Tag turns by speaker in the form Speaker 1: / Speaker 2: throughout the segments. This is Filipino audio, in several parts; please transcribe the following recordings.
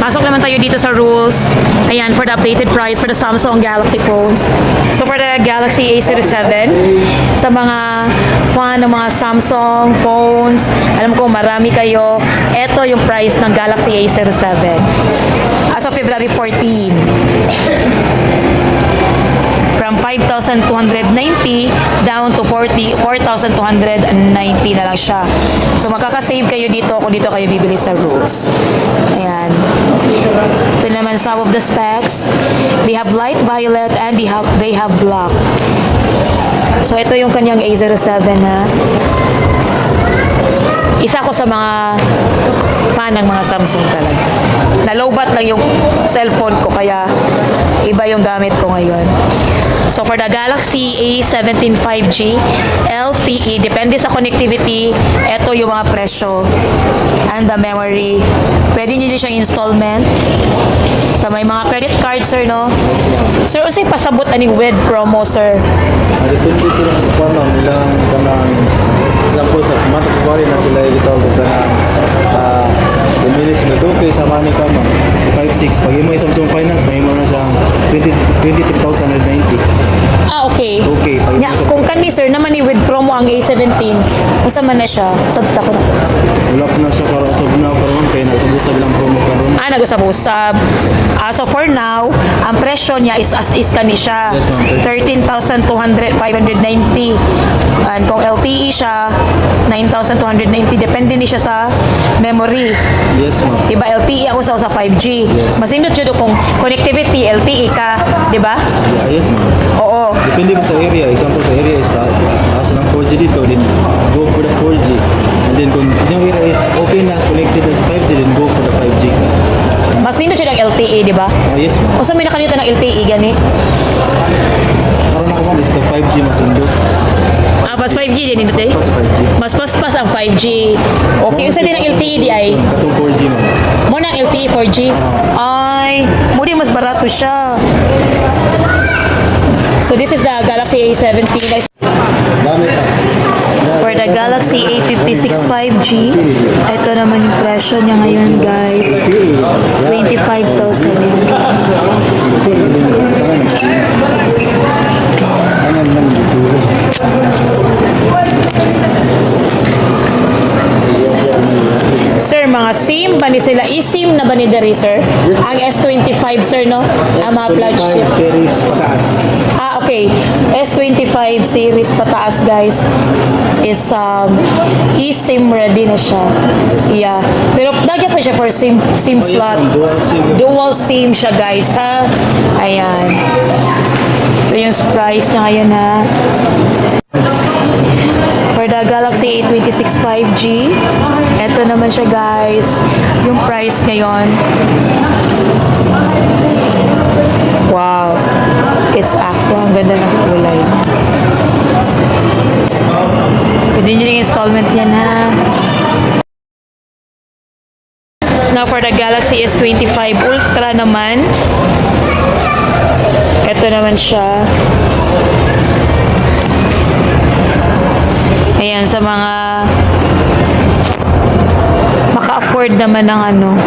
Speaker 1: Pasok naman tayo dito sa rules. Ayan, for the updated price for the Samsung Galaxy phones. So for the Galaxy A07, sa mga fan ng mga Samsung phones, alam ko marami kayo, eto yung price ng Galaxy A07. As of February 14. From 5,290 down to 4,290 na lang siya. So makaka-save kayo dito kung dito kayo bibili sa rules. Ayan. Ito naman some of the specs. They have light violet and they have black. So ito yung kanyang A07 na isa ko sa mga fan ng mga Samsung talaga. Nalobat lang yung cellphone ko kaya iba yung gamit ko ngayon. So for the Galaxy A17 5G LTE, depende sa connectivity, ito yung mga presyo and the memory. Pwede nyo din siyang installment sa may mga credit card, sir, no? Sir, usay pasabot aning with promo, sir.
Speaker 2: Depende sila kung ano nilang kanang example sa monthly na sila itawag kanang diminish na okay sa money ka man 5-6 pag mo Samsung Finance may mo na siyang 23,990.
Speaker 1: Okay.
Speaker 2: Okay pag
Speaker 1: Kung kani sir naman ni with promo ang A17, usa man na siya. Sabta ko na.
Speaker 2: wala pa na siya karon sa bunaw karon kay na usab lang promo karon.
Speaker 1: Nag-usab-usab. So for now, ang presyo niya is as is kani siya.
Speaker 2: Yes, ma'am.
Speaker 1: 13,590. And kung LTE siya, 9,290. Depende ni siya sa memory.
Speaker 2: Yes ma'am.
Speaker 1: Diba LTE ang usaw sa 5G.
Speaker 2: Yes.
Speaker 1: Masindot jud kung connectivity LTE ka, di ba?
Speaker 2: Yeah, yes ma'am.
Speaker 1: Oo.
Speaker 2: Depende pa sa area. Example sa area is taas ng 4G dito, then go for the 4G. And then kung yung area is okay na connected na sa 5G, then go for the 5G.
Speaker 1: Mas nindot jud ang LTE, di ba?
Speaker 2: Yes ma'am.
Speaker 1: Usa may nakalimutan ng LTE gani?
Speaker 2: Parang ako ma'am is the 5G mas undot.
Speaker 1: Pas 5G din nindot eh.
Speaker 2: Pas 5G.
Speaker 1: Mas pas ang 5G. Okay, usa din ang LTE di ay.
Speaker 2: Katong 4G ma'am.
Speaker 1: Mo na LTE 4G. Ay, mo di mas barato siya. So this is the Galaxy A17 guys.
Speaker 2: Gamit ka.
Speaker 1: For the Galaxy A56 5G, ito naman yung presyo niya ngayon guys. 25,000 yan. Sir, mga SIM ba ni sila? eSIM na ba ni Dari, sir? Ang S25, sir, no? Ang mga flagship.
Speaker 2: Series pataas.
Speaker 1: Okay. S25 series pataas, guys, is eSIM ready na siya. Yeah. Pero nagyan pa siya for SIM slot.
Speaker 2: Dual SIM.
Speaker 1: Dual SIM siya, guys, ha? Ayan. So, yung price niya ngayon, ha? For the Galaxy A26 5G, eto naman siya, guys. Yung price ngayon. Wow. It's aqua. Ang ganda ng kulay. Pwede nyo yung installment yan, ha? Now, for the Galaxy S25 Ultra naman, eto naman siya. Ayan, sa mga maka-afford naman ng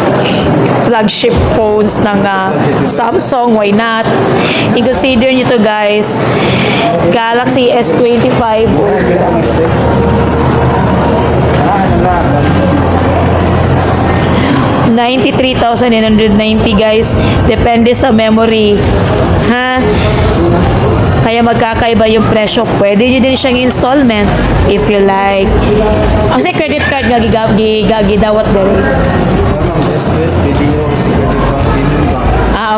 Speaker 1: flagship phones ng Samsung, why not? I-consider nyo to, guys. Galaxy S25 93,990 guys. Depende sa memory. Ha? Kaya magkakaiba yung presyo. Pwede nyo din siyang installment if you like. Kasi credit card nga gidawat din.
Speaker 2: S2S video kasi credit card Union Bank.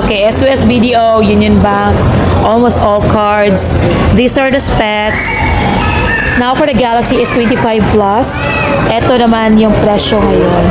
Speaker 1: Okay. S2S BDO, Union Bank, almost all cards. These are the specs. Now for the Galaxy S25 Plus, eto naman yung presyo ngayon.